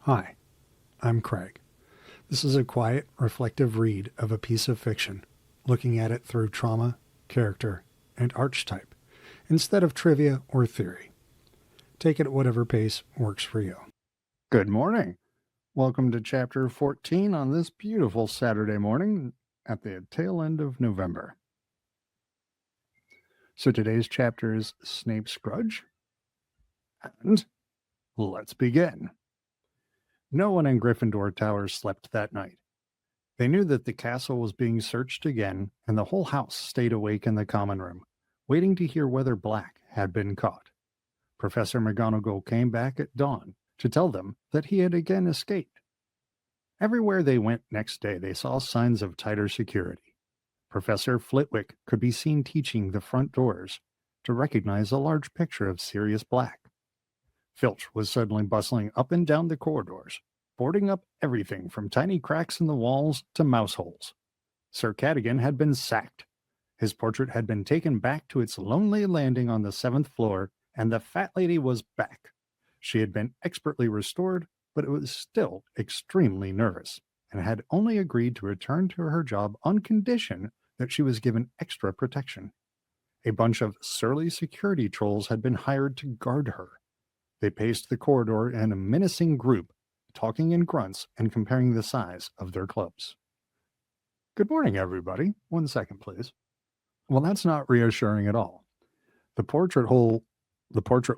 Hi, I'm Craig. This is a quiet, reflective read of a piece of fiction, looking at it through trauma, character, and archetype, instead of trivia or theory. Take it at whatever pace works for you. Good morning. Welcome to Chapter 14 on this beautiful Saturday morning at the tail end of November. So today's chapter is Snape's Grudge. And let's begin. No one in Gryffindor Tower slept that night. They knew that the castle was being searched again, and the whole house stayed awake in the common room, waiting to hear whether Black had been caught. Professor McGonagall came back at dawn to tell them that he had again escaped. Everywhere they went next day, they saw signs of tighter security. Professor Flitwick could be seen teaching the front doors to recognize a large picture of Sirius Black. Filch was suddenly bustling up and down the corridors, boarding up everything from tiny cracks in the walls to mouse holes. Sir Cadogan had been sacked. His portrait had been taken back to its lonely landing on the 7th floor, and the fat lady was back. She had been expertly restored, but it was still extremely nervous, and had only agreed to return to her job on condition that she was given extra protection. A bunch of surly security trolls had been hired to guard her. They paced the corridor in a menacing group, talking in grunts and comparing the size of their clubs. Good morning, everybody. 1 second, please. Well, that's not reassuring at all. The portrait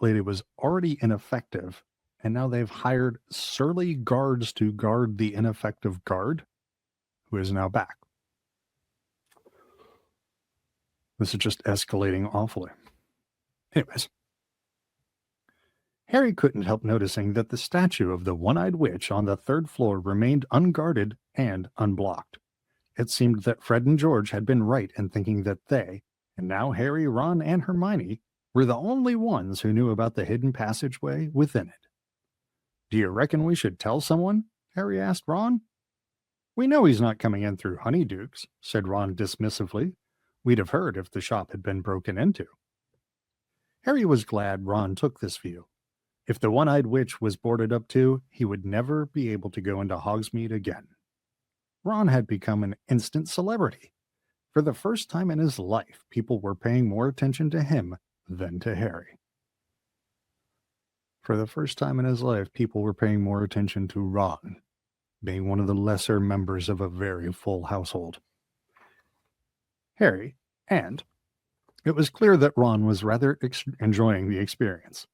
lady was already ineffective, and now they've hired surly guards to guard the ineffective guard, who is now back. This is just escalating awfully. Anyways, Harry couldn't help noticing that the statue of the one-eyed witch on the 3rd floor remained unguarded and unblocked. It seemed that Fred and George had been right in thinking that they, and now Harry, Ron, and Hermione, were the only ones who knew about the hidden passageway within it. Do you reckon we should tell someone? Harry asked Ron. We know he's not coming in through Honeydukes, said Ron dismissively. We'd have heard if the shop had been broken into. Harry was glad Ron took this view. If the one-eyed witch was boarded up too, he would never be able to go into Hogsmeade again. Ron had become an instant celebrity. For the first time in his life, people were paying more attention to him than to Harry. For the first time in his life, people were paying more attention to Ron, being one of the lesser members of a very full household. Harry, and it was clear that Ron was rather enjoying the experience.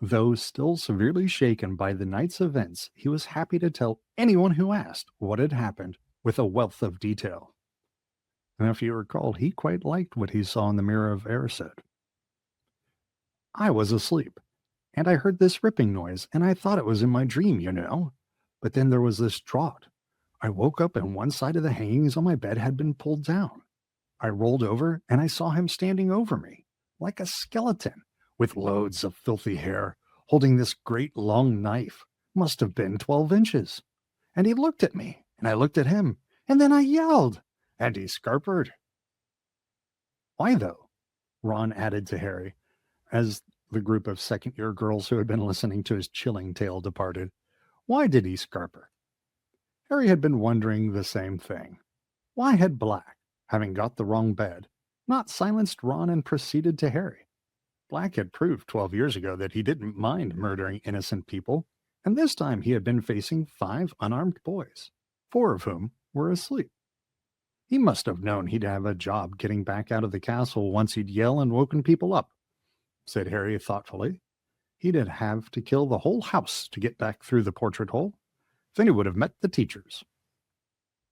Though still severely shaken by the night's events, he was happy to tell anyone who asked what had happened with a wealth of detail. And if you recall, he quite liked what he saw in the Mirror of Erised. I was asleep, and I heard this ripping noise, and I thought it was in my dream, you know. But then there was this draught. I woke up and one side of the hangings on my bed had been pulled down. I rolled over, and I saw him standing over me, like a skeleton, with loads of filthy hair, holding this great long knife, must have been 12 inches. And he looked at me, and I looked at him, and then I yelled, and he scarpered. Why, though? Ron added to Harry, as the group of second-year girls who had been listening to his chilling tale departed. Why did he scarper? Harry had been wondering the same thing. Why had Black, having got the wrong bed, not silenced Ron and proceeded to Harry? Black had proved 12 years ago that he didn't mind murdering innocent people, and this time he had been facing 5 unarmed boys, 4 of whom were asleep. He must have known he'd have a job getting back out of the castle once he'd yell and woken people up, said Harry thoughtfully. He'd have to kill the whole house to get back through the portrait hole. Then he would have met the teachers.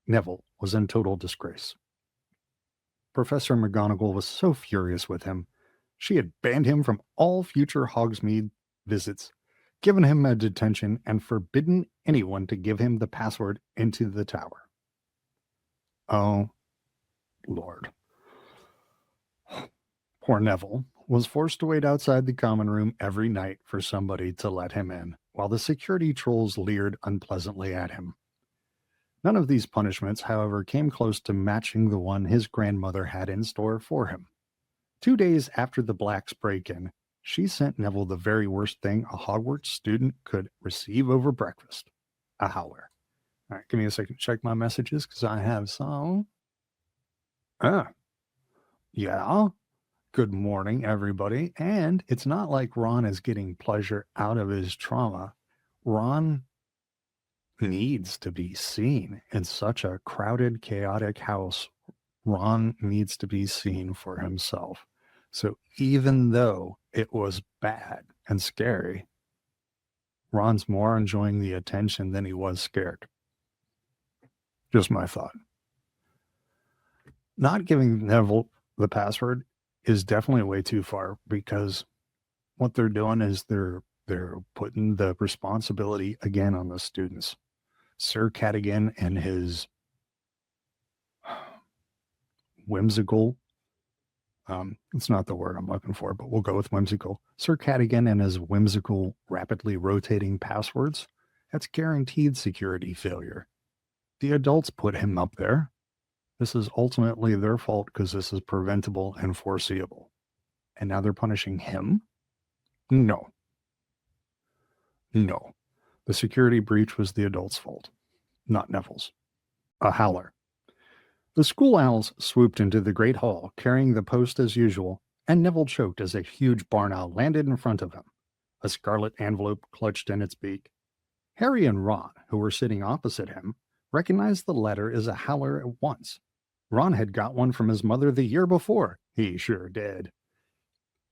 Neville was in total disgrace. Professor McGonagall was so furious with him. She had banned him from all future Hogsmeade visits, given him a detention, and forbidden anyone to give him the password into the tower. Oh, Lord. Poor Neville was forced to wait outside the common room every night for somebody to let him in, while the security trolls leered unpleasantly at him. None of these punishments, however, came close to matching the one his grandmother had in store for him. 2 days after the Blacks' break-in, she sent Neville the very worst thing a Hogwarts student could receive over breakfast. a howler. All right, give me a second to check my messages because I have some. Yeah. Good morning, everybody. And it's not like Ron is getting pleasure out of his trauma. Ron needs to be seen in such a crowded, chaotic house. Ron needs to be seen for himself. So even though it was bad and scary, Ron's more enjoying the attention than he was scared. Just my thought. Not giving Neville the password is definitely way too far, because what they're doing is they're putting the responsibility again on the students. Sir Cadogan and his whimsical, it's not the word I'm looking for, but we'll go with whimsical. Sir Cadogan and his whimsical, rapidly rotating passwords, that's guaranteed security failure. The adults put him up there. This is ultimately their fault because this is preventable and foreseeable. And now they're punishing him? No. The security breach was the adults' fault, not Neville's. A howler. The school owls swooped into the great hall, carrying the post as usual, and Neville choked as a huge barn owl landed in front of him, a scarlet envelope clutched in its beak. Harry and Ron, who were sitting opposite him, recognized the letter as a howler at once. Ron had got one from his mother the year before. He sure did.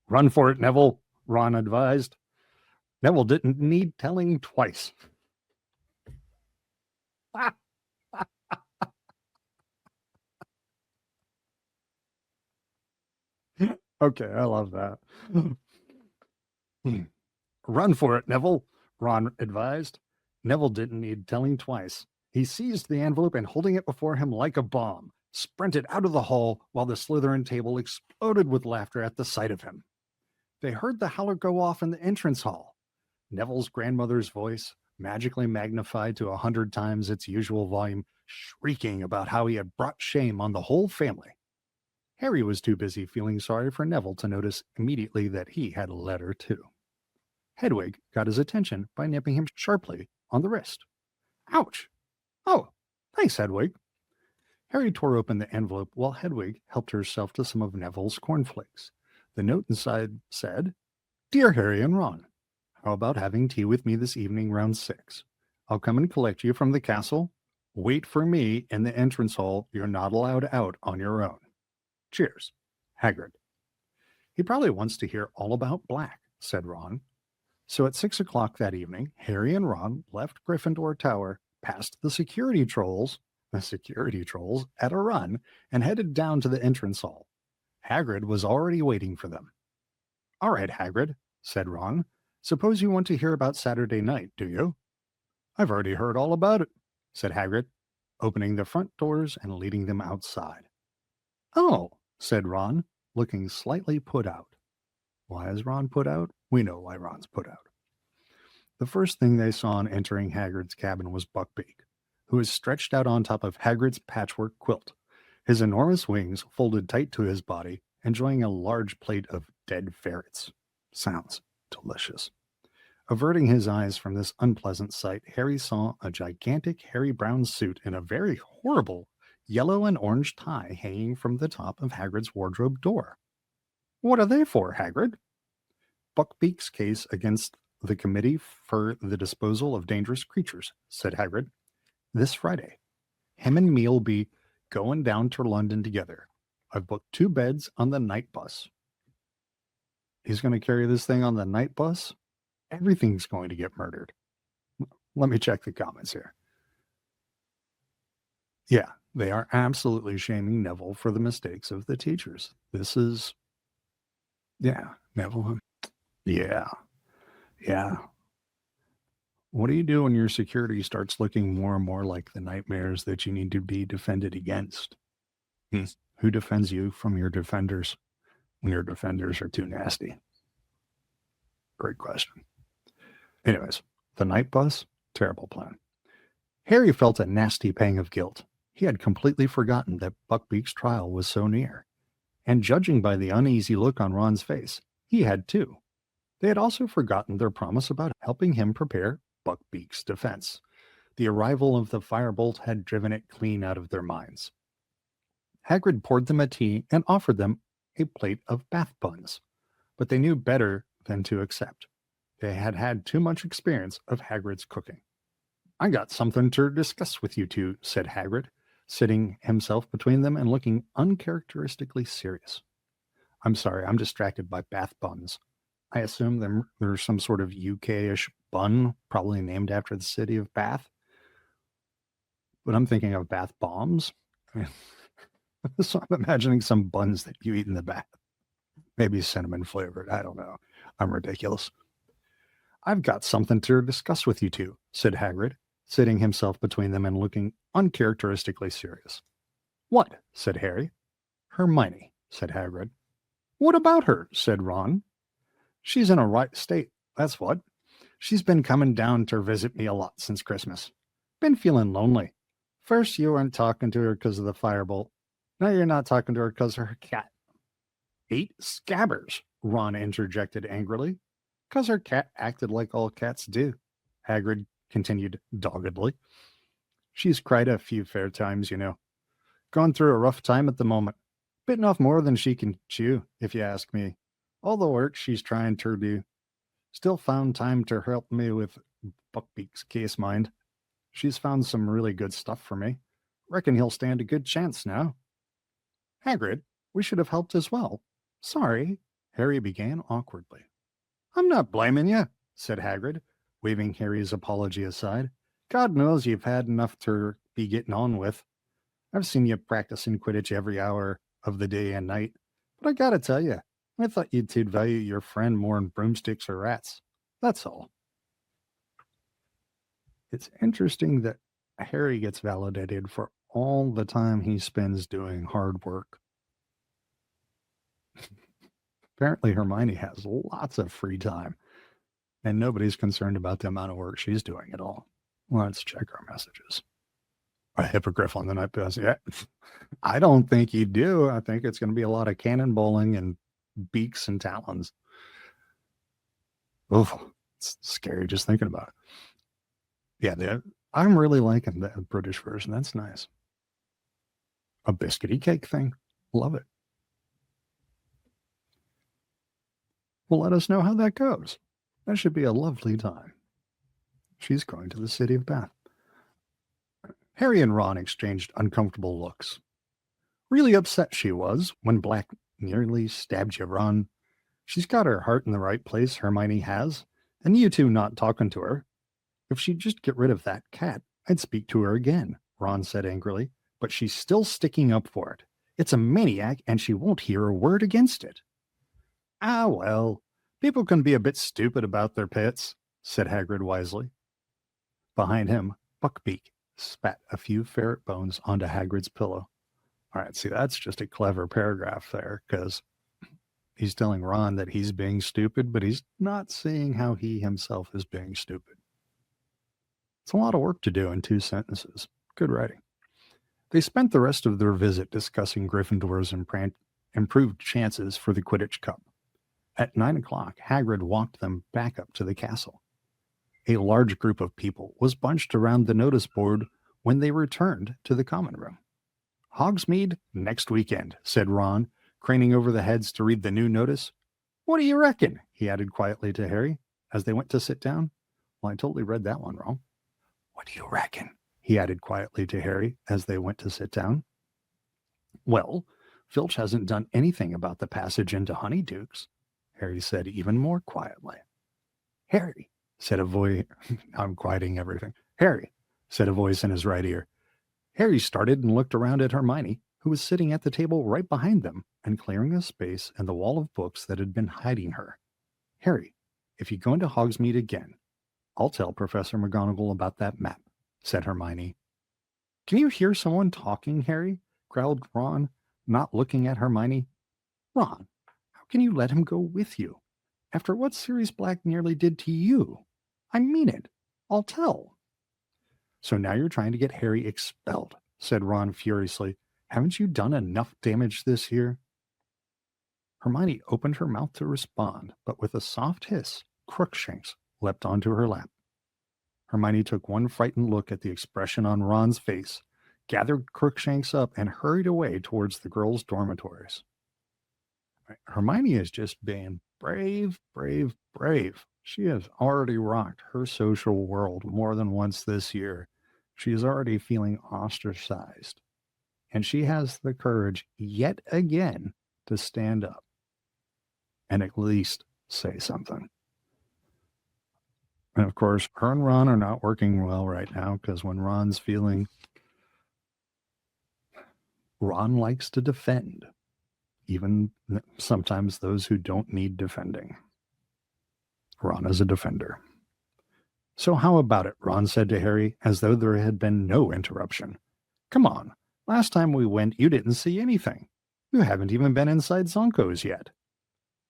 Run for it, Neville, Ron advised. Neville didn't need telling twice. Okay, I love that. Run for it, Neville, Ron advised. Neville didn't need telling twice. He seized the envelope and, holding it before him like a bomb, sprinted out of the hall while the Slytherin table exploded with laughter at the sight of him. They heard the howler go off in the entrance hall. Neville's grandmother's voice, magically magnified to 100 times its usual volume, shrieking about how he had brought shame on the whole family. Harry was too busy feeling sorry for Neville to notice immediately that he had a letter too. Hedwig got his attention by nipping him sharply on the wrist. Ouch! Oh, thanks, Hedwig. Harry tore open the envelope while Hedwig helped herself to some of Neville's cornflakes. The note inside said, Dear Harry and Ron, how about having tea with me this evening round 6? I'll come and collect you from the castle. Wait for me in the entrance hall. You're not allowed out on your own. Cheers, Hagrid. He probably wants to hear all about Black, said Ron. So at 6 o'clock that evening, Harry and Ron left Gryffindor Tower, past the security trolls at a run, and headed down to the entrance hall. Hagrid was already waiting for them. All right, Hagrid, said Ron. Suppose you want to hear about Saturday night, do you? I've already heard all about it, said Hagrid, opening the front doors and leading them outside. Oh, said Ron, looking slightly put out. Why is Ron put out? We know why Ron's put out. The first thing they saw on entering Hagrid's cabin was Buckbeak, who was stretched out on top of Hagrid's patchwork quilt, his enormous wings folded tight to his body, enjoying a large plate of dead ferrets. Sounds delicious. Averting his eyes from this unpleasant sight, Harry saw a gigantic hairy brown suit in a very horrible yellow and orange tie hanging from the top of Hagrid's wardrobe door. What are they for, Hagrid? Buckbeak's case against the Committee for the Disposal of Dangerous Creatures, said Hagrid. This Friday. Him and me'll be going down to London together. I've booked 2 beds on the night bus. He's going to carry this thing on the night bus? Everything's going to get murdered. Let me check the comments here. Yeah, they are absolutely shaming Neville for the mistakes of the teachers. This is... Yeah, Neville. Yeah. What do you do when your security starts looking more and more like the nightmares that you need to be defended against? Who defends you from your defenders when your defenders are too nasty? Great question. Anyways, the night bus, terrible plan. Harry felt a nasty pang of guilt. He had completely forgotten that Buckbeak's trial was so near. And judging by the uneasy look on Ron's face, he had too. They had also forgotten their promise about helping him prepare Buckbeak's defense. The arrival of the firebolt had driven it clean out of their minds. Hagrid poured them a tea and offered them a plate of bath buns, but they knew better than to accept. They had had too much experience of Hagrid's cooking. "I got something to discuss with you two," said Hagrid, sitting himself between them and looking uncharacteristically serious. "I'm sorry, I'm distracted by bath buns. I assume they're some sort of UK-ish bun, probably named after the city of Bath. But I'm thinking of bath bombs. So I'm imagining some buns that you eat in the bath. Maybe cinnamon flavored. I don't know. I'm ridiculous. "I've got something to discuss with you two," said Hagrid, sitting himself between them and looking uncharacteristically serious. "What?" said Harry. "Hermione," said Hagrid. "What about her?" said Ron. "She's in a right state, that's what. She's been coming down to visit me a lot since Christmas. Been feeling lonely. First you weren't talking to her because of the firebolt. Now you're not talking to her because of her cat." "Eight scabbers," Ron interjected angrily. "'Cause her cat acted like all cats do," Hagrid continued doggedly. "She's cried a few fair times, you know. Gone through a rough time at the moment. Bitten off more than she can chew, if you ask me. All the work she's trying to do. Still found time to help me with Buckbeak's case, mind. She's found some really good stuff for me. Reckon he'll stand a good chance now." "Hagrid, we should have helped as well. Sorry," Harry began awkwardly. "I'm not blaming you," said Hagrid, waving Harry's apology aside. "God knows you've had enough to be getting on with. I've seen you practicing Quidditch every hour of the day and night. But I gotta tell you, I thought you'd value your friend more than broomsticks or rats. That's all." It's interesting that Harry gets validated for all the time he spends doing hard work. Apparently, Hermione has lots of free time, and nobody's concerned about the amount of work she's doing at all. Let's check our messages. A hippogriff on the night pass. Yeah, I don't think you do. I think it's going to be a lot of cannonballing and beaks and talons. Oh, it's scary just thinking about it. Yeah, I'm really liking the British version. That's nice. A biscuity cake thing. Love it. Well, let us know how that goes. That should be a lovely time. She's going to the city of Bath. Harry and Ron exchanged uncomfortable looks. Really upset she was when Black nearly stabbed you, Ron. She's got her heart in the right place, Hermione has, and you two not talking to her. If she'd just get rid of that cat, I'd speak to her again, Ron said angrily, but she's still sticking up for it. It's a maniac, and she won't hear a word against it. Ah, well, people can be a bit stupid about their pets, said Hagrid wisely. Behind him, Buckbeak spat a few ferret bones onto Hagrid's pillow. All right, see, that's just a clever paragraph there, because he's telling Ron that he's being stupid, but he's not seeing how he himself is being stupid. It's a lot of work to do in 2 sentences. Good writing. They spent the rest of their visit discussing Gryffindor's improved chances for the Quidditch Cup. At 9 o'clock, Hagrid walked them back up to the castle. A large group of people was bunched around the notice board when they returned to the common room. Hogsmeade next weekend, said Ron, craning over the heads to read the new notice. What do you reckon? He added quietly to Harry as they went to sit down. Well, I totally read that one wrong. What do you reckon? He added quietly to Harry as they went to sit down. Well, Filch hasn't done anything about the passage into Honeydukes, Harry said even more quietly. Harry, said a voice. I'm quieting everything. Harry, said a voice in his right ear. Harry started and looked around at Hermione, who was sitting at the table right behind them and clearing a space in the wall of books that had been hiding her. Harry, if you go into Hogsmeade again, I'll tell Professor McGonagall about that map, said Hermione. Can you hear someone talking, Harry? Growled Ron, not looking at Hermione. Ron, how can you let him go with you? After what Sirius Black nearly did to you? I mean it. I'll tell. So now you're trying to get Harry expelled, said Ron furiously. Haven't you done enough damage this year? Hermione opened her mouth to respond, but with a soft hiss, Crookshanks leapt onto her lap. Hermione took one frightened look at the expression on Ron's face, gathered Crookshanks up, and hurried away towards the girls' dormitories. Hermione is just being brave, brave, brave. She has already rocked her social world more than once this year. She is already feeling ostracized. And she has the courage yet again to stand up and at least say something. And of course, her and Ron are not working well right now because when Ron's feeling, Ron likes to defend, even sometimes those who don't need defending. Ron is a defender. So how about it? Ron said to Harry, as though there had been no interruption. Come on. Last time we went, you didn't see anything. You haven't even been inside Zonko's yet.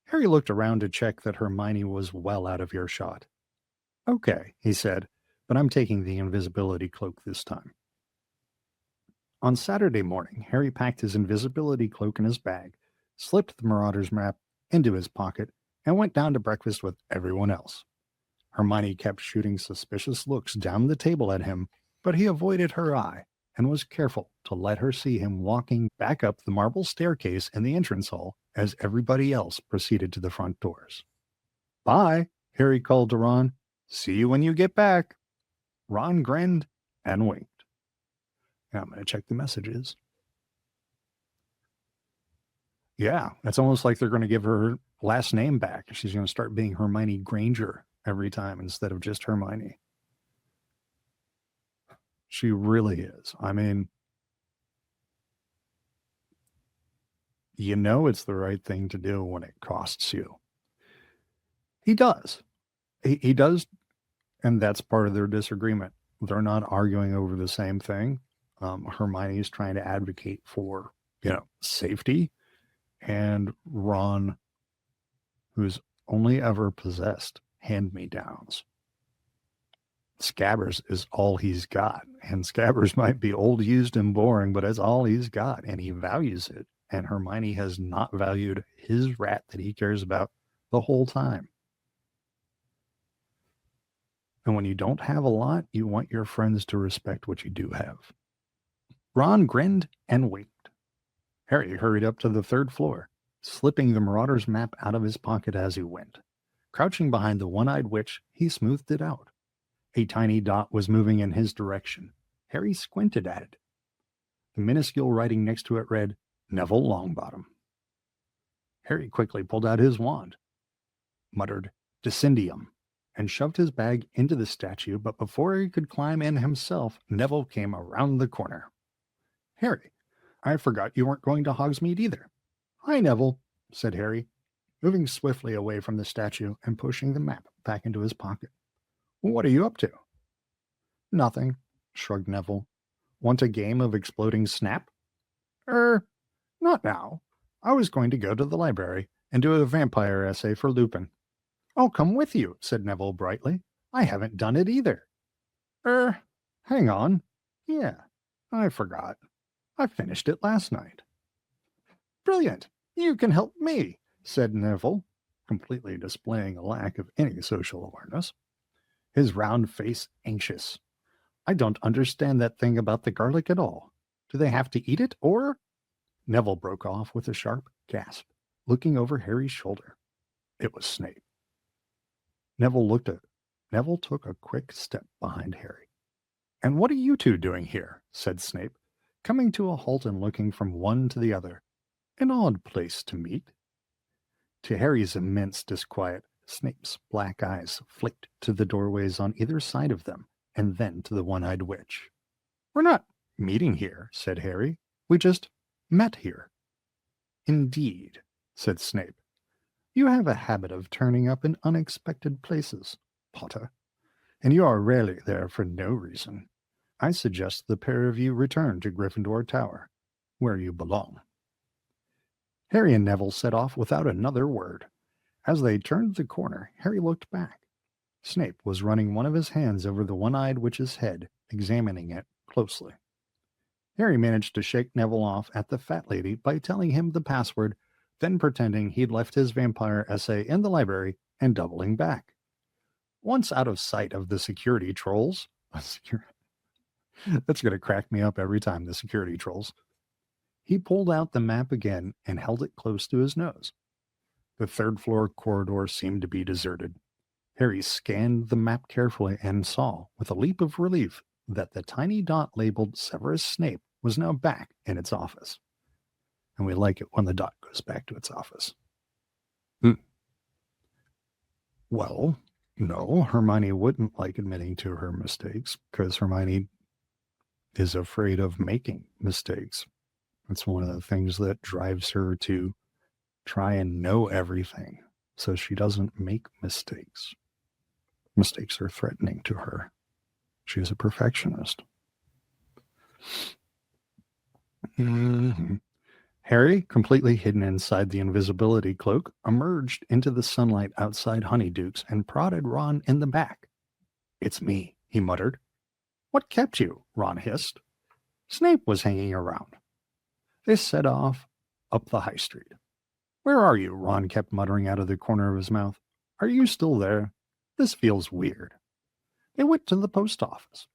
Harry looked around to check that Hermione was well out of earshot. Okay, he said, but I'm taking the invisibility cloak this time. On Saturday morning, Harry packed his invisibility cloak in his bag, slipped the Marauder's map into his pocket, and went down to breakfast with everyone else. Hermione kept shooting suspicious looks down the table at him, but he avoided her eye and was careful to let her see him walking back up the marble staircase in the entrance hall as everybody else proceeded to the front doors. Bye, Harry called to Ron. See you when you get back. Ron grinned and winked. Now I'm going to check the messages. Yeah, it's almost like they're going to give her last name back. She's going to start being Hermione Granger every time instead of just Hermione. She really is. I mean, you know it's the right thing to do when it costs you. He does. He does, and that's part of their disagreement. They're not arguing over the same thing. Hermione is trying to advocate for, safety, and Ron, who's only ever possessed hand-me-downs. Scabbers is all he's got, and Scabbers might be old, used, and boring, but it's all he's got, and he values it. And Hermione has not valued his rat that he cares about the whole time. And when you don't have a lot, you want your friends to respect what you do have. Ron grinned and winked. Harry hurried up to the third floor, slipping the Marauder's map out of his pocket as he went. Crouching behind the one-eyed witch, he smoothed it out. A tiny dot was moving in his direction. Harry squinted at it. The minuscule writing next to it read, Neville Longbottom. Harry quickly pulled out his wand, muttered, Descendium, and shoved his bag into the statue, but before he could climb in himself, Neville came around the corner. Harry, I forgot you weren't going to Hogsmeade either. Hi, Neville, said Harry, moving swiftly away from the statue and pushing the map back into his pocket. What are you up to? Nothing, shrugged Neville. Want a game of exploding snap? Not now. I was going to go to the library and do a vampire essay for Lupin. I'll come with you, said Neville brightly. I haven't done it either. Hang on. Yeah, I forgot. I finished it last night. Brilliant. You can help me, said Neville, completely displaying a lack of any social awareness. His round face anxious. I don't understand that thing about the garlic at all. Do they have to eat it, or? Neville broke off with a sharp gasp, looking over Harry's shoulder. It was Snape. Neville took a quick step behind Harry. And what are you two doing here? Said Snape, coming to a halt and looking from one to the other. An odd place to meet. To Harry's immense disquiet, Snape's black eyes flicked to the doorways on either side of them, and then to the one-eyed witch. We're not meeting here, said Harry. We just met here. Indeed, said Snape. You have a habit of turning up in unexpected places, Potter, and you are rarely there for no reason. I suggest the pair of you return to Gryffindor Tower, where you belong. Harry and Neville set off without another word. As they turned the corner, Harry looked back. Snape was running one of his hands over the one-eyed witch's head, examining it closely. Harry managed to shake Neville off at the fat lady by telling him the password, then pretending he'd left his vampire essay in the library and doubling back. Once out of sight of the security trolls, that's going to crack me up every time, the security trolls, he pulled out the map again and held it close to his nose. The third floor corridor seemed to be deserted. Harry scanned the map carefully and saw, with a leap of relief, that the tiny dot labeled Severus Snape was now back in its office. And we like it when the dot goes back to its office. Well, no, Hermione wouldn't like admitting to her mistakes because Hermione is afraid of making mistakes. It's one of the things that drives her to try and know everything so she doesn't make mistakes. Mistakes are threatening to her. She is a perfectionist. Harry, completely hidden inside the invisibility cloak, emerged into the sunlight outside Honeyduke's and prodded Ron in the back. "It's me," he muttered. "What kept you?" Ron hissed. "Snape was hanging around." They set off up the high street. "Where are you?" Ron kept muttering out of the corner of his mouth. "Are you still there? This feels weird." They went to the post office.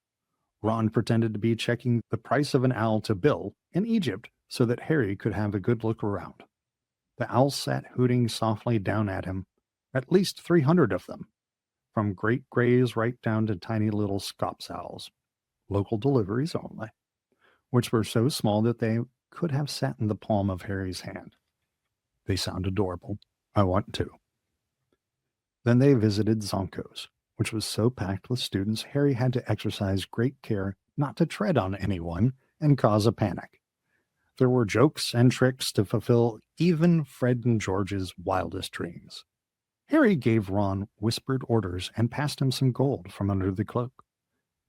Ron pretended to be checking the price of an owl to Bill in Egypt so that Harry could have a good look around. The owl sat hooting softly down at him, at least 300 of them, from great grays right down to tiny little scops owls, local deliveries only, which were so small that they could have sat in the palm of Harry's hand. They sound adorable. I want to. Then they visited Zonko's, which was so packed with students Harry had to exercise great care not to tread on anyone and cause a panic. There were jokes and tricks to fulfill even Fred and George's wildest dreams. Harry gave Ron whispered orders and passed him some gold from under the cloak.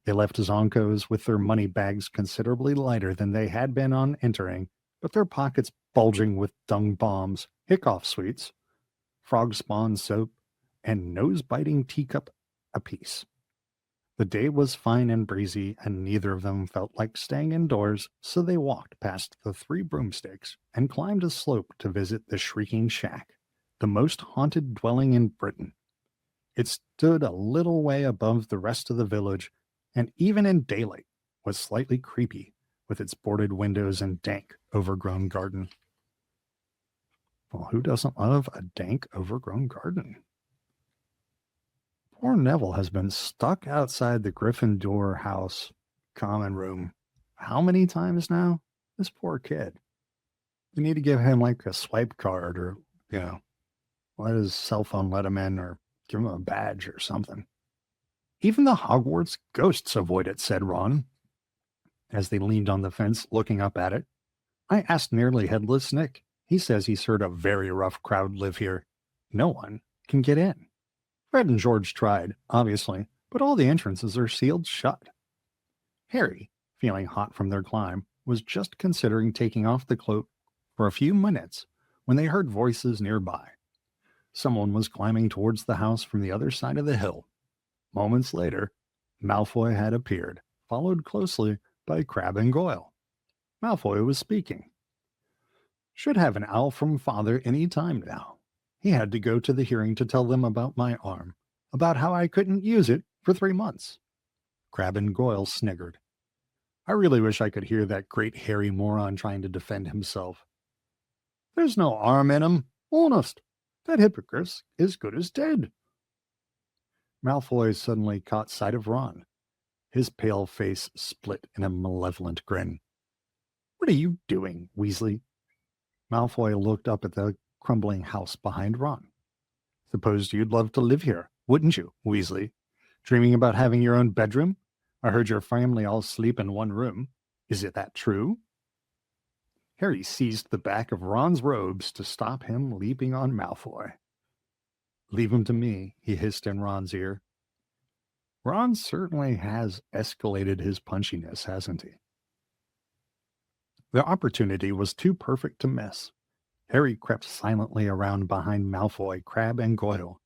They left Zonko's with their money bags considerably lighter than they had been on entering, but their pockets bulging with dung bombs, hickoff sweets, frog spawn soap, and nose-biting teacup apiece. The day was fine and breezy, and neither of them felt like staying indoors, so they walked past the 3 broomsticks and climbed a slope to visit the Shrieking Shack, the most haunted dwelling in Britain. It stood a little way above the rest of the village, and even in daylight was slightly creepy with its boarded windows and dank, overgrown garden. Well, who doesn't love a dank, overgrown garden? Poor Neville has been stuck outside the Gryffindor house common room how many times now? This poor kid. We need to give him like a swipe card or, let his cell phone let him in or give him a badge or something. Even the Hogwarts ghosts avoid it, said Ron, as they leaned on the fence looking up at it. I asked Nearly Headless Nick. He says he's heard a very rough crowd live here. No one can get in. Fred and George tried, obviously, but all the entrances are sealed shut. Harry, feeling hot from their climb, was just considering taking off the cloak for a few minutes when they heard voices nearby. Someone was climbing towards the house from the other side of the hill. Moments later, Malfoy had appeared, followed closely by Crabbe and Goyle. Malfoy was speaking. Should have an owl from father any time now. He had to go to the hearing to tell them about my arm, about how I couldn't use it for 3 months. Crabbe and Goyle sniggered. I really wish I could hear that great hairy moron trying to defend himself. There's no arm in him. Honest. That hippogriff is good as dead. Malfoy suddenly caught sight of Ron. His pale face split in a malevolent grin. What are you doing, Weasley? Malfoy looked up at the crumbling house behind Ron. Supposed you'd love to live here, wouldn't you, Weasley? Dreaming about having your own bedroom? I heard your family all sleep in one room. Is it that true? Harry seized the back of Ron's robes to stop him leaping on Malfoy. Leave him to me, he hissed in Ron's ear. Ron certainly has escalated his punchiness, hasn't he? The opportunity was too perfect to miss. Harry crept silently around behind Malfoy, Crabbe, and Goyle,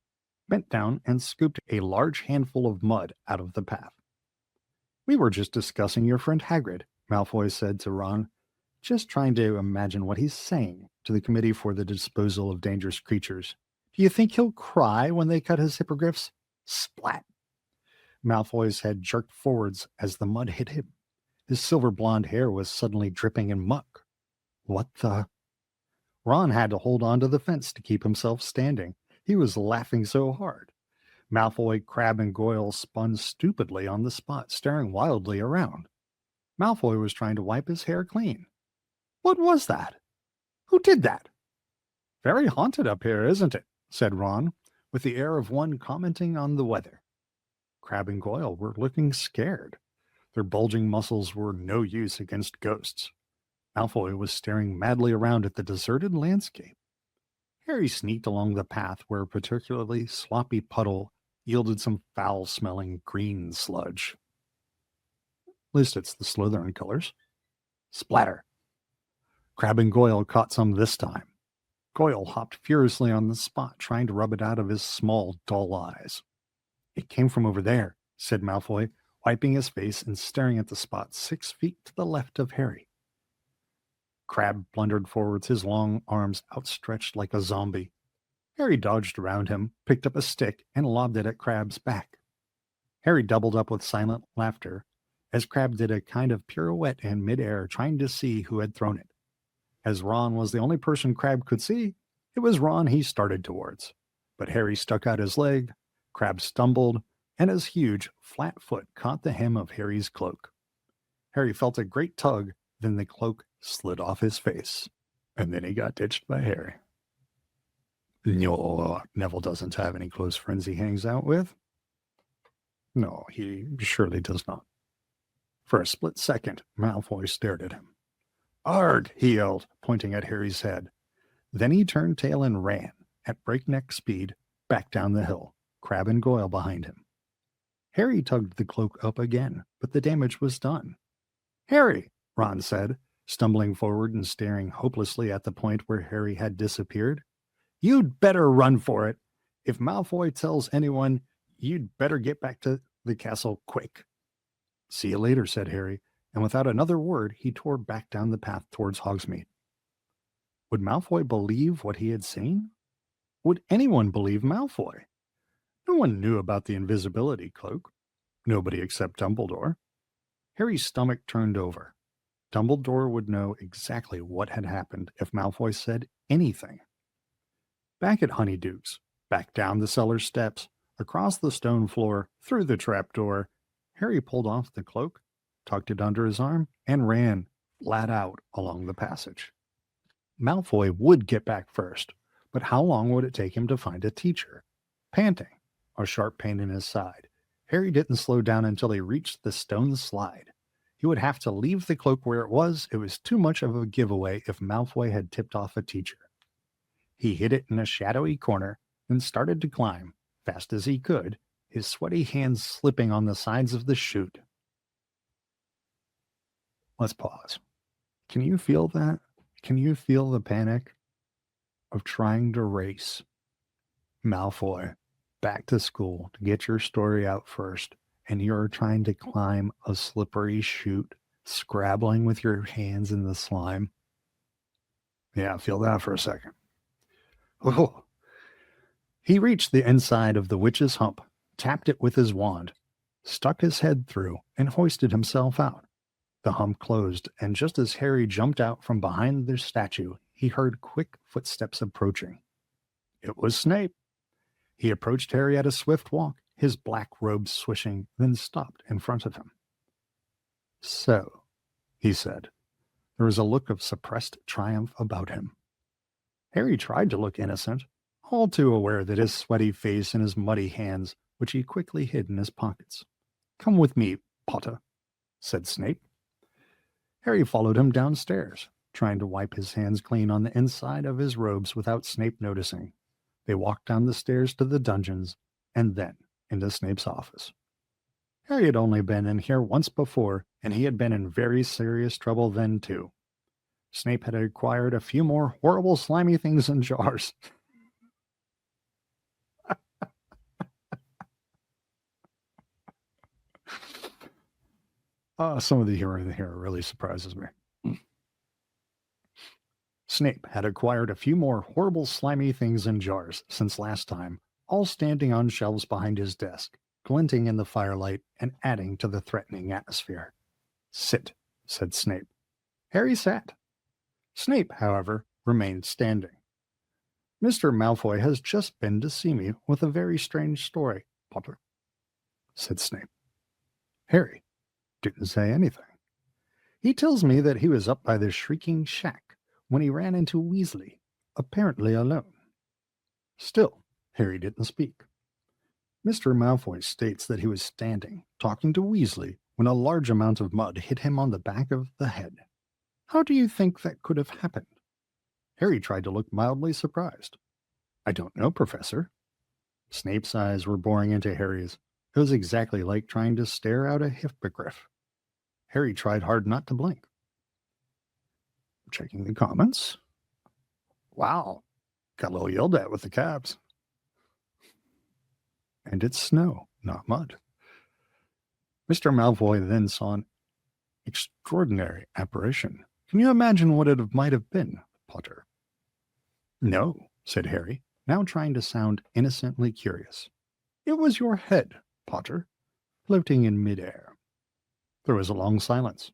bent down and scooped a large handful of mud out of the path. We were just discussing your friend Hagrid, Malfoy said to Ron, just trying to imagine what he's saying to the Committee for the Disposal of Dangerous Creatures. Do you think he'll cry when they cut his hippogriffs? Splat! Malfoy's head jerked forwards as the mud hit him. His silver blonde hair was suddenly dripping in muck. What the? Ron had to hold on to the fence to keep himself standing. He was laughing so hard. Malfoy, Crabbe, and Goyle spun stupidly on the spot, staring wildly around. Malfoy was trying to wipe his hair clean. What was that? Who did that? Very haunted up here, isn't it? Said Ron, with the air of one commenting on the weather. Crabbe and Goyle were looking scared. Their bulging muscles were no use against ghosts. Malfoy was staring madly around at the deserted landscape. Harry sneaked along the path where a particularly sloppy puddle yielded some foul-smelling green sludge. At least it's the Slytherin colors. Splatter! Crabbe and Goyle caught some this time. Goyle hopped furiously on the spot, trying to rub it out of his small, dull eyes. It came from over there, said Malfoy, wiping his face and staring at the spot 6 feet to the left of Harry. Crabbe blundered forwards, his long arms outstretched like a zombie. Harry dodged around him, picked up a stick, and lobbed it at Crabbe's back. Harry doubled up with silent laughter as Crabbe did a kind of pirouette in midair, trying to see who had thrown it. As Ron was the only person Crabbe could see, it was Ron he started towards. But Harry stuck out his leg, Crabbe stumbled, and his huge, flat foot caught the hem of Harry's cloak. Harry felt a great tug, then the cloak slid off his face. And then he got ditched by Harry. No, Neville doesn't have any close friends he hangs out with. No, he surely does not. For a split second, Malfoy stared at him. Arg! He yelled, pointing at Harry's head. Then he turned tail and ran, at breakneck speed, back down the hill, Crabbe and Goyle behind him. Harry tugged the cloak up again, but the damage was done. Harry, Ron said, stumbling forward and staring hopelessly at the point where Harry had disappeared. You'd better run for it. If Malfoy tells anyone, you'd better get back to the castle quick. See you later, said Harry, and without another word, he tore back down the path towards Hogsmeade. Would Malfoy believe what he had seen? Would anyone believe Malfoy? No one knew about the invisibility cloak. Nobody except Dumbledore. Harry's stomach turned over. Dumbledore would know exactly what had happened if Malfoy said anything. Back at Honeyduke's, back down the cellar steps, across the stone floor, through the trapdoor, Harry pulled off the cloak, tucked it under his arm, and ran flat out along the passage. Malfoy would get back first, but how long would it take him to find a teacher? Panting, a sharp pain in his side, Harry didn't slow down until he reached the stone slide. He would have to leave the cloak where it was. It was too much of a giveaway if Malfoy had tipped off a teacher. He hid it in a shadowy corner and started to climb, fast as he could, his sweaty hands slipping on the sides of the chute. Let's pause. Can you feel that? Can you feel the panic of trying to race Malfoy back to school to get your story out first, and you're trying to climb a slippery chute, scrabbling with your hands in the slime? Yeah, feel that for a second. Oh. He reached the inside of the witch's hump, tapped it with his wand, stuck his head through, and hoisted himself out. The hump closed, and just as Harry jumped out from behind the statue, he heard quick footsteps approaching. It was Snape. He approached Harry at a swift walk, his black robe swishing, then stopped in front of him. So, he said. There was a look of suppressed triumph about him. Harry tried to look innocent, all too aware that his sweaty face and his muddy hands, which he quickly hid in his pockets. Come with me, Potter, said Snape. Harry followed him downstairs, trying to wipe his hands clean on the inside of his robes without Snape noticing. They walked down the stairs to the dungeons, and then into Snape's office. Harry had only been in here once before, and he had been in very serious trouble then too. Snape had acquired a few more horrible slimy things in jars. Some of the humor in here really surprises me. Snape had acquired a few more horrible slimy things in jars since last time, all standing on shelves behind his desk, glinting in the firelight and adding to the threatening atmosphere. "Sit," said Snape. Harry sat. Snape, however, remained standing. "Mr. Malfoy has just been to see me with a very strange story, Potter," said Snape. Harry didn't say anything. "He tells me that he was up by the Shrieking Shack when he ran into Weasley, apparently alone." Still, Harry didn't speak. "Mr. Malfoy states that he was standing, talking to Weasley, when a large amount of mud hit him on the back of the head. How do you think that could have happened?" Harry tried to look mildly surprised. "I don't know, Professor." Snape's eyes were boring into Harry's. It was exactly like trying to stare out a hippogriff. Harry tried hard not to blink. Checking the comments. Wow, got a little yelled at with the cabs. And it's snow, not mud. Mr. Malfoy then saw an extraordinary apparition. Can you imagine what it might have been, Potter? "No," said Harry, now trying to sound innocently curious. "It was your head, Potter, floating in midair." There was a long silence.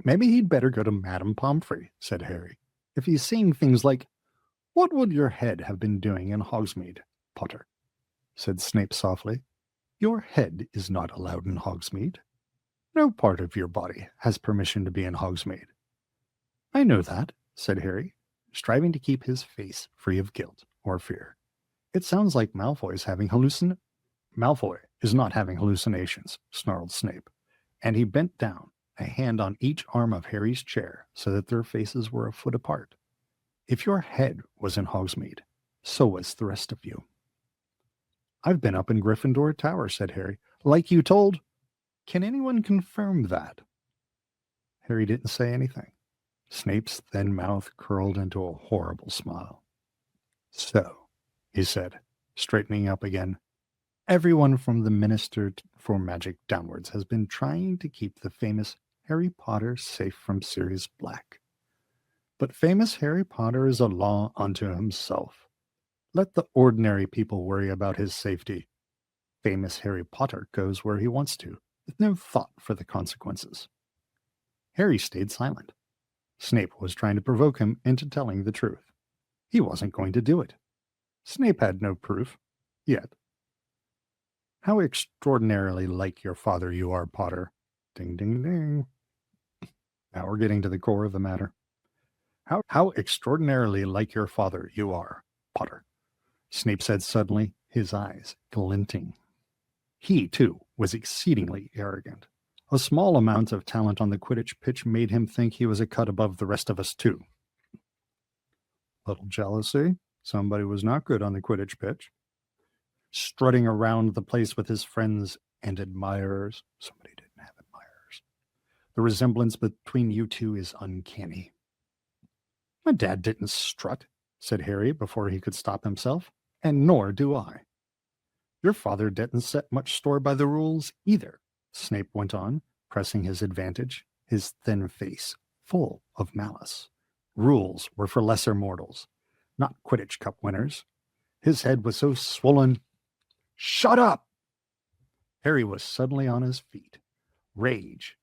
"Maybe he'd better go to Madame Pomfrey," said Harry. "If he's seeing things like, what would your head have been doing in Hogsmeade, Potter?" said Snape softly. "Your head is not allowed in Hogsmeade. No part of your body has permission to be in Hogsmeade." "I know that," said Harry, striving to keep his face free of guilt or fear. "It sounds like Malfoy is not having hallucinations," snarled Snape, and he bent down, a hand on each arm of Harry's chair so that their faces were a foot apart. "If your head was in Hogsmeade, so was the rest of you." "I've been up in Gryffindor Tower," said Harry. "Like you told." "Can anyone confirm that?" Harry didn't say anything. Snape's thin mouth curled into a horrible smile. "So," he said, straightening up again, "everyone from the Minister for Magic downwards has been trying to keep the famous Harry Potter safe from Sirius Black. But famous Harry Potter is a law unto himself. Let the ordinary people worry about his safety. Famous Harry Potter goes where he wants to, with no thought for the consequences." Harry stayed silent. Snape was trying to provoke him into telling the truth. He wasn't going to do it. Snape had no proof, yet. "How extraordinarily like your father you are, Potter." Ding, ding, ding. Now we're getting to the core of the matter. How extraordinarily like your father you are, Potter," Snape said suddenly, his eyes glinting. He, too, was exceedingly arrogant. A small amount of talent on the Quidditch pitch made him think he was a cut above the rest of us, too. Little jealousy. Somebody was not good on the Quidditch pitch. Strutting around the place with his friends and admirers. Somebody didn't have admirers. The resemblance between you two is uncanny. "My dad didn't strut," said Harry before he could stop himself, "and nor do I." "Your father didn't set much store by the rules either," Snape went on, pressing his advantage, his thin face full of malice. "Rules were for lesser mortals, not Quidditch Cup winners. His head was so swollen—" "Shut up!" Harry was suddenly on his feet. Rage,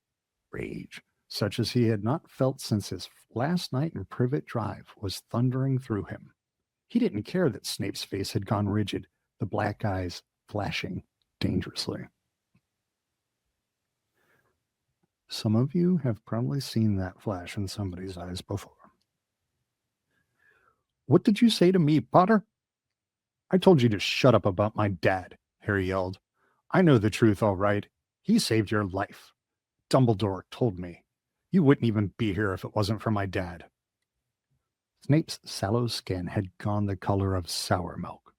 such as he had not felt since his last night in Privet Drive, was thundering through him. He didn't care that Snape's face had gone rigid, the black eyes flashing dangerously. Some of you have probably seen that flash in somebody's eyes before. "What did you say to me, Potter?" "I told you to shut up about my dad," Harry yelled. "I know the truth all right. He saved your life. Dumbledore told me. You wouldn't even be here if it wasn't for my dad." Snape's sallow skin had gone the color of sour milk.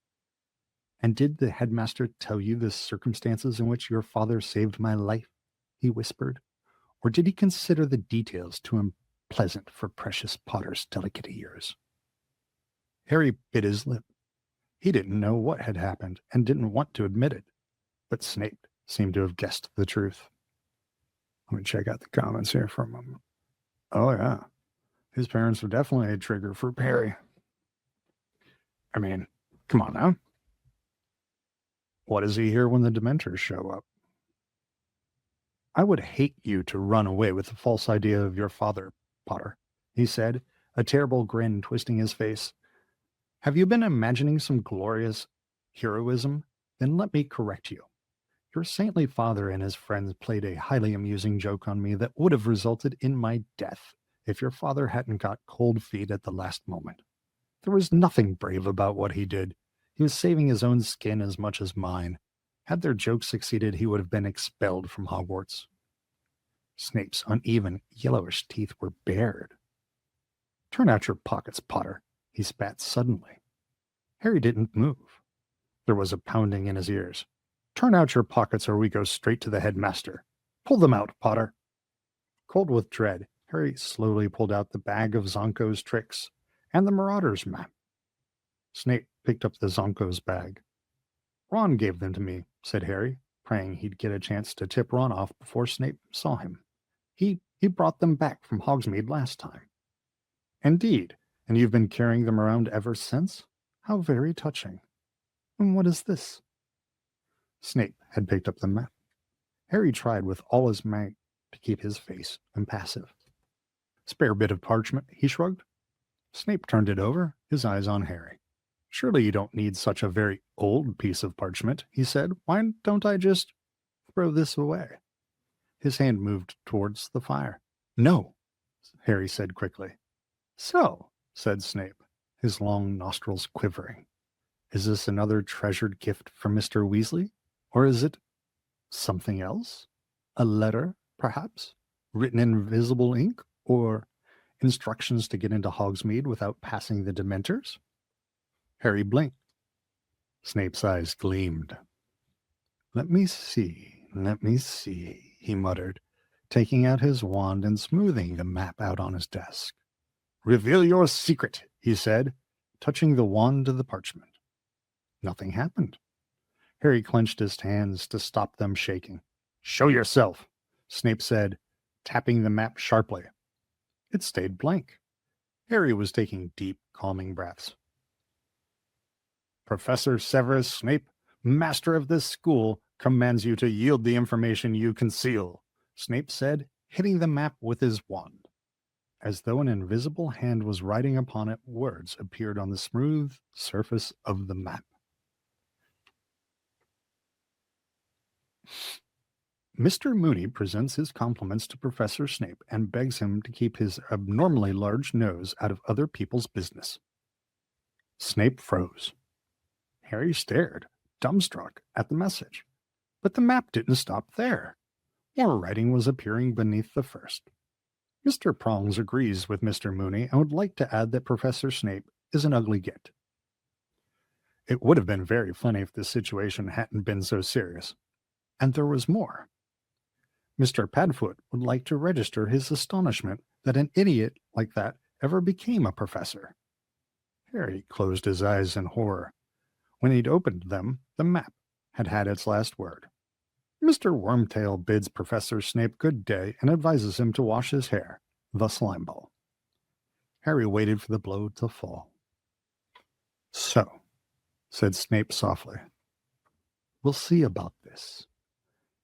"And did the headmaster tell you the circumstances in which your father saved my life?" he whispered. "Or did he consider the details too unpleasant for precious Potter's delicate ears?" Harry bit his lip. He didn't know what had happened and didn't want to admit it, but Snape seemed to have guessed the truth. Let me check out the comments here for a moment. Oh, yeah. His parents were definitely a trigger for Harry. I mean, come on now. What is he here when the Dementors show up? I would hate you to run away with the false idea of your father, Potter, he said, a terrible grin twisting his face. Have you been imagining some glorious heroism? Then let me correct you. Your saintly father and his friends played a highly amusing joke on me that would have resulted in my death if your father hadn't got cold feet at the last moment. There was nothing brave about what he did. He was saving his own skin as much as mine. Had their joke succeeded, he would have been expelled from Hogwarts. Snape's uneven, yellowish teeth were bared. Turn out your pockets, Potter, he spat suddenly. Harry didn't move. There was a pounding in his ears. Turn out your pockets or we go straight to the headmaster. Pull them out, Potter. Cold with dread, Harry slowly pulled out the bag of Zonko's tricks and the Marauder's map. Snape picked up the Zonko's bag. Ron gave them to me, said Harry, praying he'd get a chance to tip Ron off before Snape saw him. He brought them back from Hogsmeade last time. Indeed, and you've been carrying them around ever since? How very touching. And what is this? Snape had picked up the map. Harry tried with all his might to keep his face impassive. Spare bit of parchment, he shrugged. Snape turned it over, his eyes on Harry. Surely you don't need such a very old piece of parchment, he said. Why don't I just throw this away? His hand moved towards the fire. No, Harry said quickly. So, said Snape, his long nostrils quivering. Is this another treasured gift from Mr. Weasley? Or is it something else? A letter, perhaps? Written in invisible ink? Or instructions to get into Hogsmeade without passing the Dementors? Harry blinked. Snape's eyes gleamed. Let me see, he muttered, taking out his wand and smoothing the map out on his desk. Reveal your secret, he said, touching the wand to the parchment. Nothing happened. Harry clenched his hands to stop them shaking. Show yourself, Snape said, tapping the map sharply. It stayed blank. Harry was taking deep, calming breaths. Professor Severus Snape, master of this school, commands you to yield the information you conceal, Snape said, hitting the map with his wand. As though an invisible hand was writing upon it, words appeared on the smooth surface of the map. Mr. Mooney presents his compliments to Professor Snape and begs him to keep his abnormally large nose out of other people's business. Snape froze. Harry stared, dumbstruck, at the message. But the map didn't stop there. More writing was appearing beneath the first. Mr. Prongs agrees with Mr. Mooney and would like to add that Professor Snape is an ugly git. It would have been very funny if the situation hadn't been so serious. And there was more. Mr. Padfoot would like to register his astonishment that an idiot like that ever became a professor. Harry closed his eyes in horror. When he'd opened them, the map had had its last word. Mr. Wormtail bids Professor Snape good day and advises him to wash his hair, the slime ball. Harry waited for the blow to fall. So, said Snape softly, we'll see about this.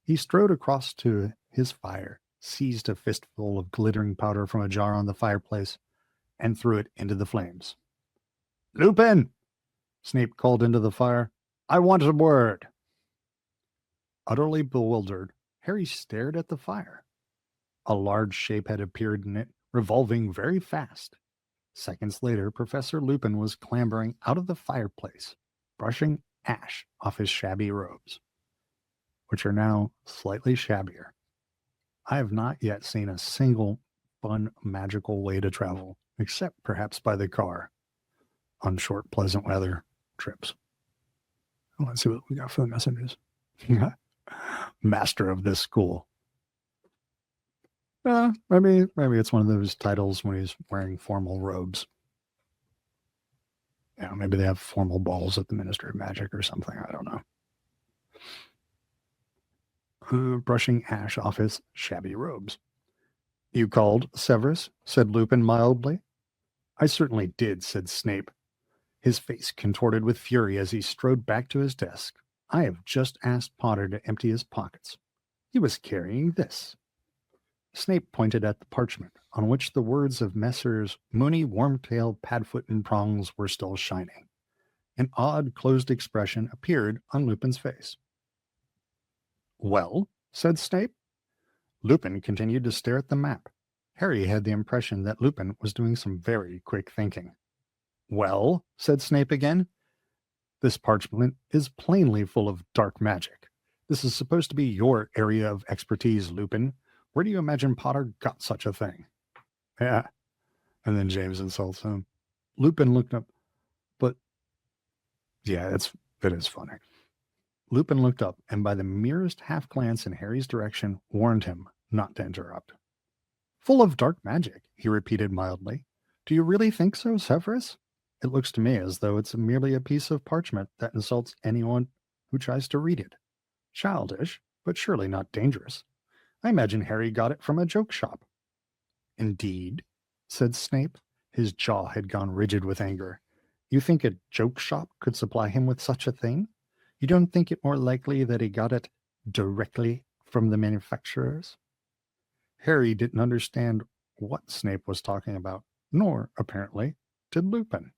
He strode across to his fire, seized a fistful of glittering powder from a jar on the fireplace, and threw it into the flames. Lupin! Snape called into the fire. I want a word. Utterly bewildered, Harry stared at the fire. A large shape had appeared in it, revolving very fast. Seconds later, Professor Lupin was clambering out of the fireplace, brushing ash off his shabby robes, which are now slightly shabbier. I have not yet seen a single fun, magical way to travel, except perhaps by the car, on short, pleasant weather trips. Let's see what we got for the messages. Master of this school. Maybe it's one of those titles when he's wearing formal robes. Yeah, maybe they have formal balls at the Ministry of Magic or something. I don't know. Brushing ash off his shabby robes. You called, Severus? Said Lupin mildly. I certainly did, said Snape, his face contorted with fury as he strode back to his desk. I have just asked Potter to empty his pockets. He was carrying this. Snape pointed at the parchment, on which the words of Messrs. Mooney, Wormtail, Padfoot, and Prongs were still shining. An odd, closed expression appeared on Lupin's face. "Well?" said Snape. Lupin continued to stare at the map. Harry had the impression that Lupin was doing some very quick thinking. "Well?" said Snape again. "This parchment is plainly full of dark magic. This is supposed to be your area of expertise, Lupin. Where do you imagine Potter got such a thing?" "Yeah." And then James insults him. Lupin looked up. But, yeah, that is funny. Lupin looked up, and by the merest half-glance in Harry's direction, warned him not to interrupt. "Full of dark magic," he repeated mildly. "Do you really think so, Severus? It looks to me as though it's merely a piece of parchment that insults anyone who tries to read it. Childish, but surely not dangerous. I imagine Harry got it from a joke shop." "Indeed?" said Snape. His jaw had gone rigid with anger. "You think a joke shop could supply him with such a thing? You don't think it more likely that he got it directly from the manufacturers?" Harry didn't understand what Snape was talking about, nor, apparently, did Lupin.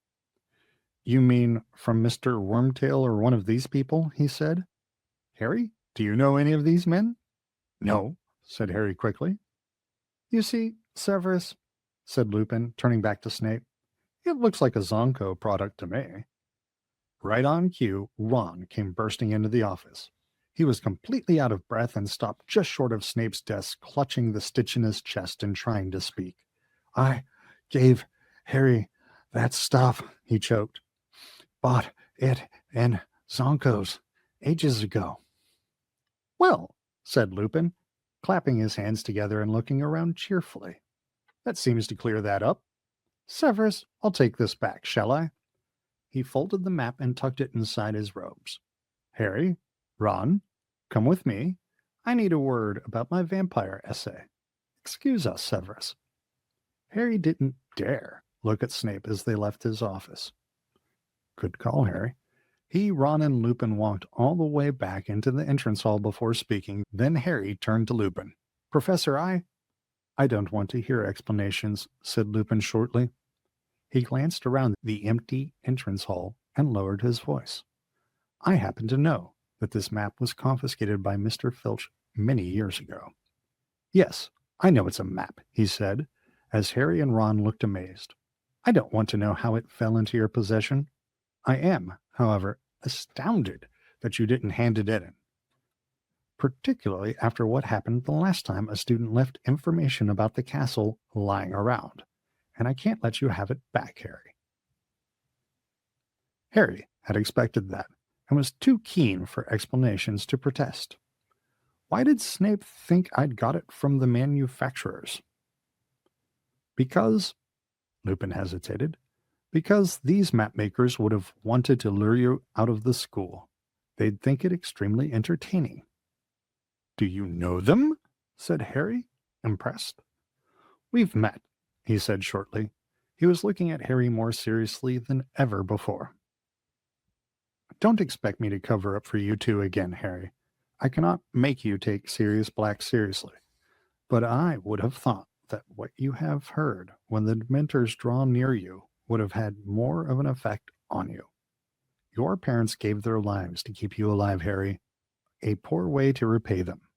"You mean from Mr. Wormtail or one of these people?" he said. "Harry, do you know any of these men?" "No," said Harry quickly. "You see, Severus," said Lupin, turning back to Snape, "it looks like a Zonko product to me." Right on cue, Ron came bursting into the office. He was completely out of breath and stopped just short of Snape's desk, clutching the stitch in his chest and trying to speak. "I gave Harry that stuff," he choked. "Bought it in Zonko's ages ago." "Well," said Lupin, clapping his hands together and looking around cheerfully. "That seems to clear that up. Severus, I'll take this back, shall I?" He folded the map and tucked it inside his robes. "Harry, Ron, come with me. I need a word about my vampire essay. Excuse us, Severus." Harry didn't dare look at Snape as they left his office. "Good call, Harry." He, Ron, and Lupin walked all the way back into the entrance hall before speaking. Then Harry turned to Lupin. "Professor, I don't want to hear explanations," said Lupin shortly. He glanced around the empty entrance hall and lowered his voice. "I happen to know that this map was confiscated by Mr. Filch many years ago." "Yes, I know it's a map," he said, as Harry and Ron looked amazed. "I don't want to know how it fell into your possession. I am, however, astounded that you didn't hand it in, particularly after what happened the last time a student left information about the castle lying around. And I can't let you have it back, Harry." Harry had expected that and was too keen for explanations to protest. "Why did Snape think I'd got it from the manufacturers?" "Because," Lupin hesitated, "because these map makers would have wanted to lure you out of the school. They'd think it extremely entertaining." "Do you know them?" said Harry, impressed. "We've met," he said shortly. He was looking at Harry more seriously than ever before. "Don't expect me to cover up for you two again, Harry. I cannot make you take Sirius Black seriously. But I would have thought that what you have heard when the Dementors draw near you would have had more of an effect on you. Your parents gave their lives to keep you alive, Harry. A poor way to repay them.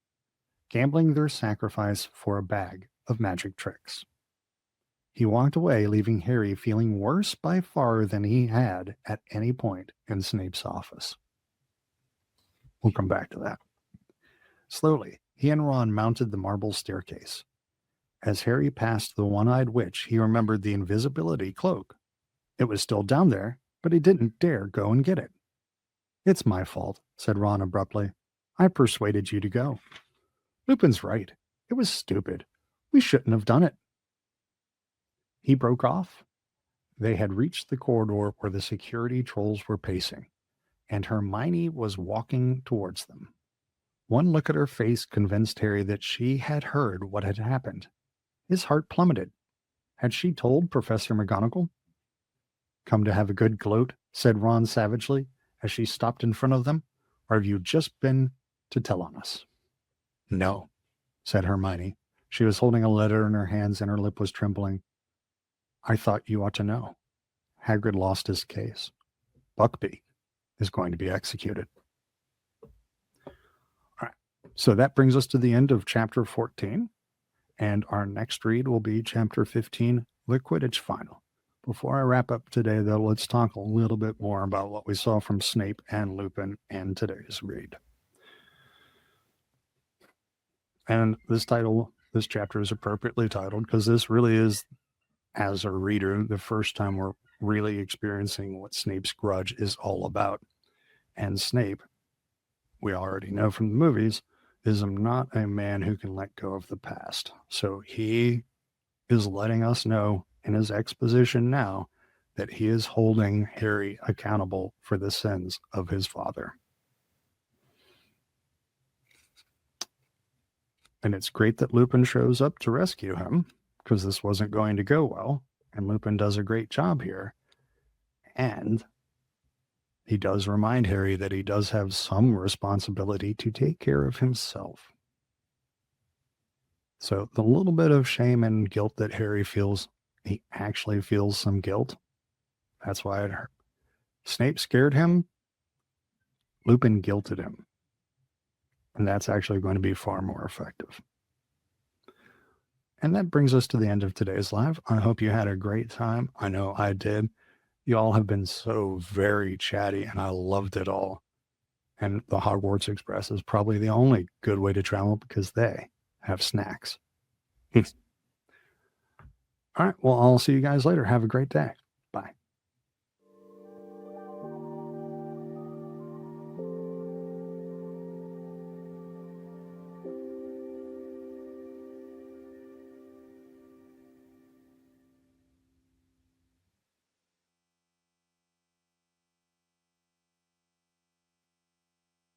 Gambling their sacrifice for a bag of magic tricks." He walked away, leaving Harry feeling worse by far than he had at any point in Snape's office. We'll come back to that. Slowly, he and Ron mounted the marble staircase. As Harry passed the one-eyed witch, he remembered the invisibility cloak. It was still down there, but he didn't dare go and get it. "It's my fault," said Ron abruptly. "I persuaded you to go." "Lupin's right. It was stupid. We shouldn't have done it." He broke off. They had reached the corridor where the security trolls were pacing, and Hermione was walking towards them. One look at her face convinced Harry that she had heard what had happened. His heart plummeted. Had she told Professor McGonagall? "Come to have a good gloat," said Ron savagely, as she stopped in front of them. or have you just been to tell on us? No, said Hermione. She was holding a letter in her hands and her lip was trembling. I thought you ought to know. Hagrid lost his case. Buckbeak is going to be executed. All right. So that brings us to the end of chapter 14. And our next read will be chapter 15, The Quidditch Final. Before I wrap up today, though, let's talk a little bit more about what we saw from Snape and Lupin in today's read. And this chapter is appropriately titled because this really is, as a reader, the first time we're really experiencing what Snape's grudge is all about. And Snape, we already know from the movies, is not a man who can let go of the past. So he is letting us know in his exposition now that he is holding Harry accountable for the sins of his father. And it's great that Lupin shows up to rescue him, because this wasn't going to go well. And Lupin does a great job here. And he does remind Harry that he does have some responsibility to take care of himself. So the little bit of shame and guilt that Harry feels, he actually feels some guilt. That's why it hurt. Snape scared him. Lupin guilted him. And that's actually going to be far more effective. And that brings us to the end of today's live. I hope you had a great time. I know I did. You all have been so very chatty, and I loved it all. And the Hogwarts Express is probably the only good way to travel because they have snacks. All right. Well, I'll see you guys later. Have a great day. Bye.